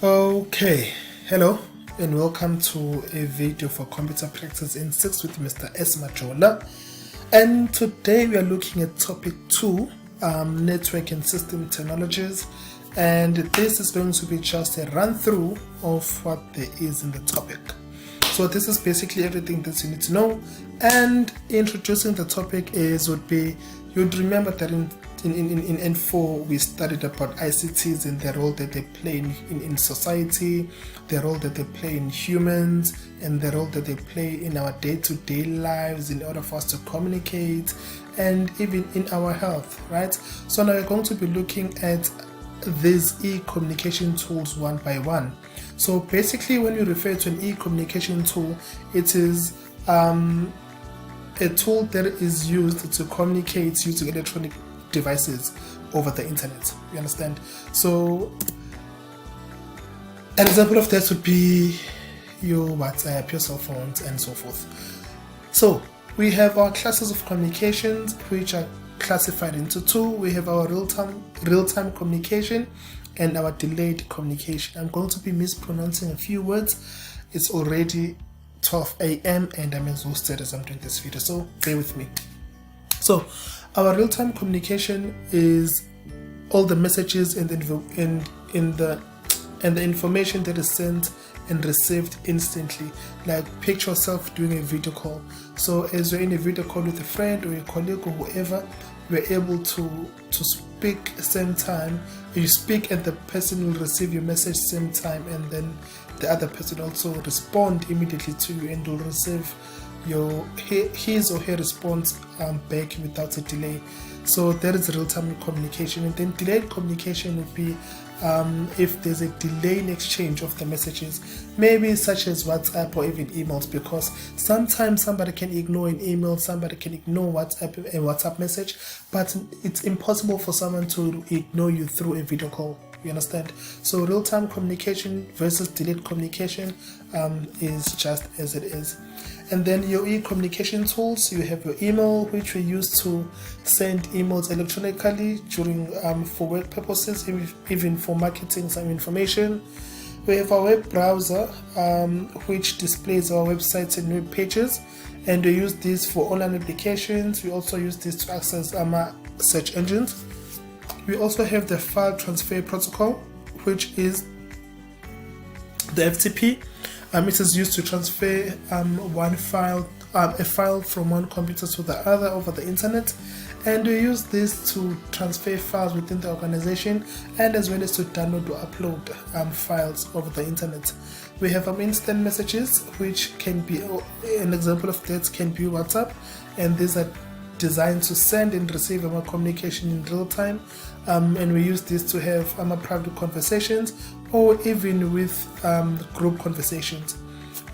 Okay, hello and welcome to a video for Computer Practice in 6 with Mr. S. Majola. And today we are looking at topic 2, network and system technologies. And this is going to be just a run through of what there is in the topic. So this is basically everything that you need to know. And introducing the topic you'd remember that in N4 we studied about ICTs and the role that they play in society, the role that they play in humans, and the role that they play in our day-to-day lives in order for us to communicate and even in our health, right? So now we're going to be looking at these e-communication tools one by one. So basically when we refer to an e-communication tool, it is a tool that is used to communicate using electronic devices over the internet. You understand? So an example of that would be your WhatsApp, your cell phones, and so forth. So we have our classes of communications, which are classified into two. We have our real-time communication and our delayed communication. I'm going to be mispronouncing a few words. It's already 12 a.m. and I'm exhausted as I'm doing this video, so bear with me. So our real-time communication is all the messages and the information that is sent and received instantly. Like picture yourself doing a video call. So as you're in a video call with a friend or a colleague or whoever, you're able to speak at the same time. You speak and the person will receive your message same time, and then the other person also respond immediately to you and will receive his or her response back without a delay. So that is real-time communication. And then delayed communication would be if there's a delay in exchange of the messages, maybe such as WhatsApp or even emails, because sometimes somebody can ignore an email, somebody can ignore a WhatsApp message, but it's impossible for someone to ignore you through a video call. You understand? So real-time communication versus delayed communication is just as it is. And then your e-communication tools, you have your email, which we use to send emails electronically during for work purposes, even for marketing some information. We have our web browser, which displays our websites and web pages, and we use this for online applications. We also use this to access our search engines. We also have the file transfer protocol, which is the FTP. It is used to transfer a file from one computer to the other over the internet, and we use this to transfer files within the organization and as well as to download or upload files over the internet. We have instant messages, which can be an example of that can be WhatsApp, and these are designed to send and receive our communication in real time, and we use this to have private conversations or even with group conversations.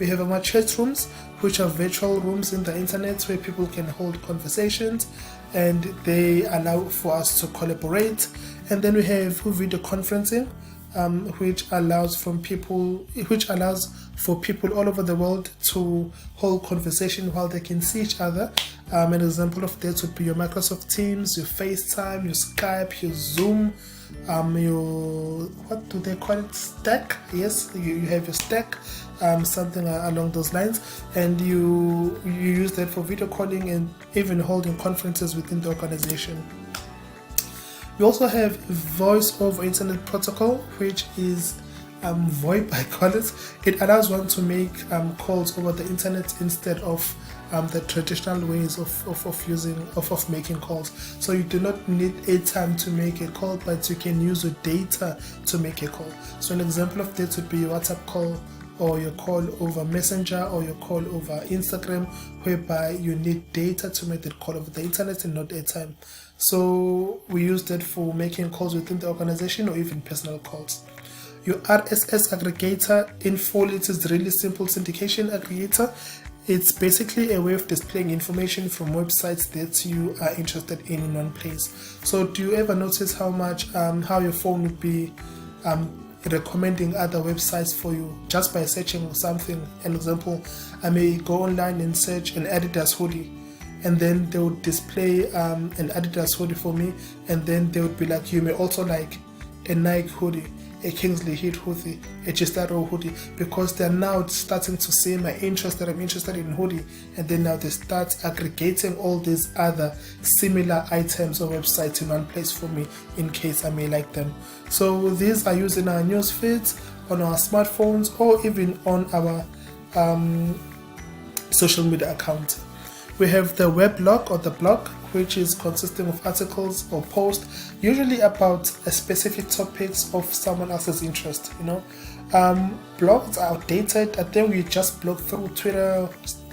We have our chat rooms, which are virtual rooms in the internet where people can hold conversations and they allow for us to collaborate. And then we have video conferencing, which allows for people all over the world to hold conversation while they can see each other. An example of that would be your Microsoft Teams, your FaceTime, your Skype, your Zoom, your, what do they call it, Stack? Yes, you have your Stack, something along those lines, and you use that for video calling and even holding conferences within the organization. We also have voice over internet protocol, which is VoIP, I call it. It allows one to make calls over the internet instead of the traditional ways of making calls. So you do not need airtime to make a call, but you can use your data to make a call. So an example of this would be your WhatsApp call, or your call over Messenger, or your call over Instagram, whereby you need data to make that call over the internet and not airtime. So we use that for making calls within the organization or even personal calls. Your RSS aggregator, in full, it is really simple syndication aggregator. It's basically a way of displaying information from websites that you are interested in one place. So do you ever notice how your phone would be recommending other websites for you just by searching something? An example, I may go online and search an Adidas hoodie, and then they would display an Adidas hoodie for me, and then they would be like, you may also like a Nike hoodie, a Kingsley Heat hoodie, a Gistaro hoodie, because they're now starting to see my interest, that I'm interested in hoodie, and then now they start aggregating all these other similar items or websites in one place for me in case I may like them. So these are used in our news feeds, on our smartphones, or even on our social media account. We have the weblog or the blog, which is consisting of articles or posts, usually about a specific topics of someone else's interest. Blogs are outdated. I think we just blog through Twitter,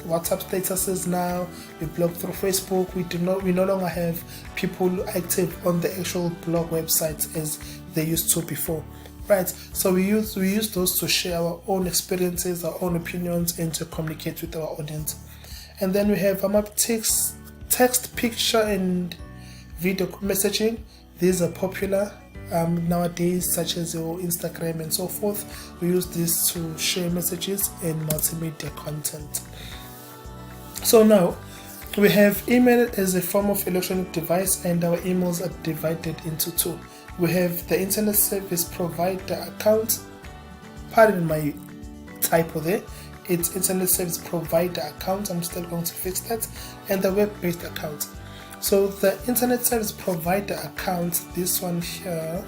WhatsApp statuses now. We blog through Facebook. We no longer have people active on the actual blog websites as they used to before. Right, so we use those to share our own experiences, our own opinions, and to communicate with our audience. And then we have text, picture, and video messaging. These are popular nowadays, such as your Instagram and so forth. We use this to share messages and multimedia content. So now we have email as a form of electronic device, and our emails are divided into two. We have the internet service provider account. Pardon my typo there. It's internet service provider account. I'm still going to fix that. And the web-based account. So the internet service provider account, this one here,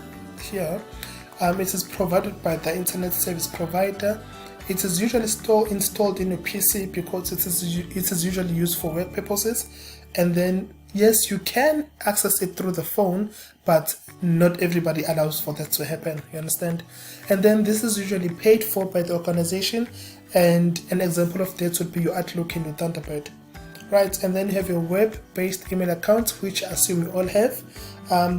it is provided by the internet service provider. It is usually installed in a PC because it is usually used for web purposes. And then yes, you can access it through the phone, but not everybody allows for that to happen. You understand? And then this is usually paid for by the organization. And an example of that would be your Outlook and your Thunderbird. Right, and then you have your web-based email account, which I assume you all have.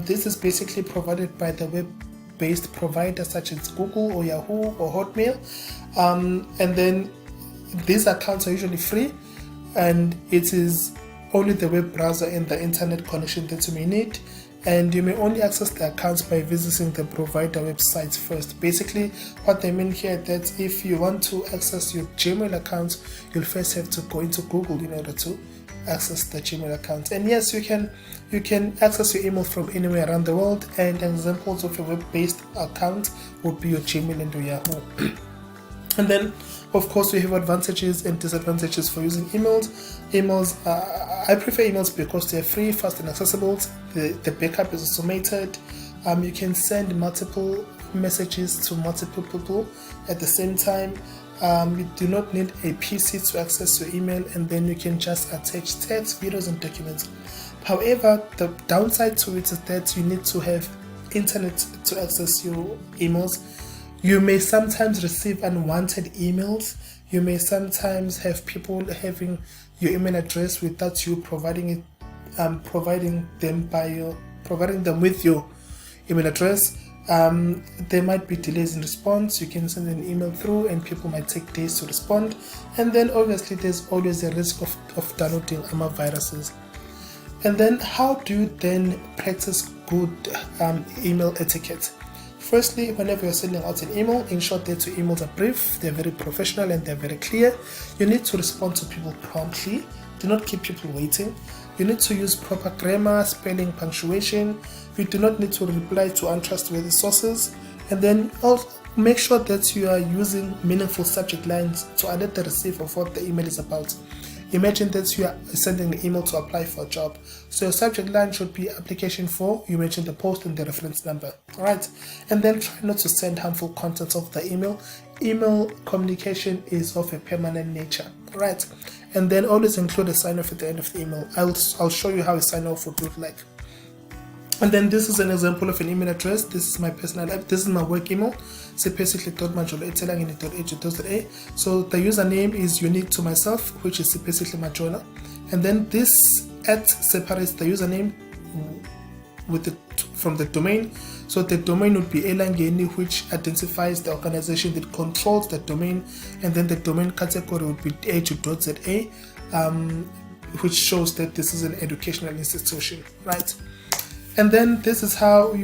This is basically provided by the web-based providers such as Google or Yahoo or Hotmail. And then these accounts are usually free, and it is only the web browser and the internet connection that you may need. And you may only access the accounts by visiting the provider websites first. Basically, what they mean here that if you want to access your Gmail account, you'll first have to go into Google in order to access the Gmail account. And yes, you can access your email from anywhere around the world. And examples of a web-based account would be your Gmail and your Yahoo. And then, of course, we have advantages and disadvantages for using emails. I prefer emails because they are free, fast, and accessible. The backup is automated. You can send multiple messages to multiple people at the same time. You do not need a PC to access your email, and then you can just attach text, videos, and documents. However, the downside to it is that you need to have internet to access your emails. You may sometimes receive unwanted emails. You may sometimes have people having your email address without you providing them with your email address. There might be delays in response. You can send an email through and people might take days to respond. And then obviously there's always a risk of downloading viruses. And then how do you then practice good email etiquette? Firstly, whenever you're sending out an email, ensure that your emails are brief, they're very professional, and they're very clear. You need to respond to people promptly. Do not keep people waiting. You need to use proper grammar, spelling, punctuation. You do not need to reply to untrustworthy sources. And then also make sure that you are using meaningful subject lines to alert the receiver of what the email is about. Imagine that you are sending an email to apply for a job. So your subject line should be application for, you mention the post and the reference number. Alright. And then try not to send harmful contents of the email. Email communication is of a permanent nature. Alright. And then always include a sign off at the end of the email. I'll show you how a sign off would look like. And then this is an example of an email address. This is my personal, this is my work email. Sipesihle.majolo@telangini.edu.za. So the username is unique to myself, which is Sipesihle Majola. And then this @ separates the username from the domain. So the domain would be Elangeni, which identifies the organization that controls the domain. And then the domain category would be edu.za, which shows that this is an educational institution, right? And then this is how an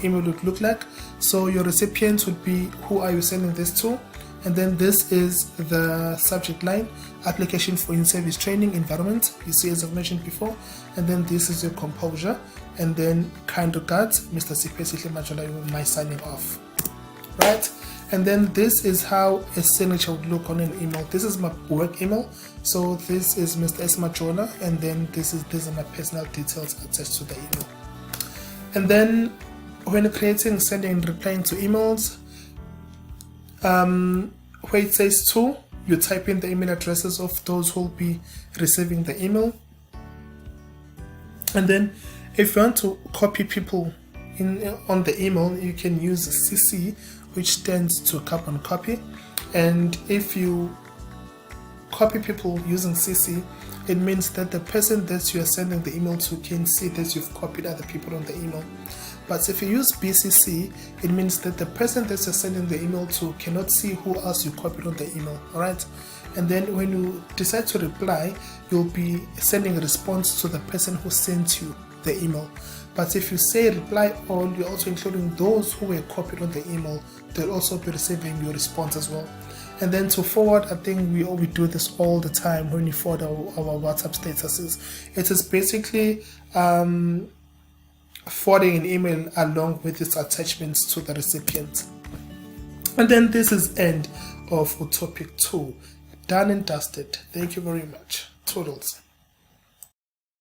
email would look like. So your recipients would be, who are you sending this to? And then this is the subject line, application for in-service training environment, you see, as I've mentioned before. And then this is your composure, and then kind regards, Mr. Sipesihle Majula, my signing off, right? And then this is how a signature would look on an email. This is my work email, so this is Mr. S. Majola, and then these are my personal details attached to the email. And then when creating, sending, and replying to emails, where it says to, you type in the email addresses of those who will be receiving the email. And then if you want to copy people on the email, you can use CC, which stands to carbon copy. And if you copy people using CC, it means that the person that you are sending the email to can see that you've copied other people on the email. But if you use BCC, it means that the person that you're sending the email to cannot see who else you copied on the email, alright? And then when you decide to reply, you'll be sending a response to the person who sent you the email. But if you say reply all, you're also including those who were copied on the email. They'll also be receiving your response as well. And then to forward, I think we do this all the time when we forward our WhatsApp statuses. It is basically forwarding an email along with its attachments to the recipient. And then this is end of topic 2. Done and dusted. Thank you very much. Toodles.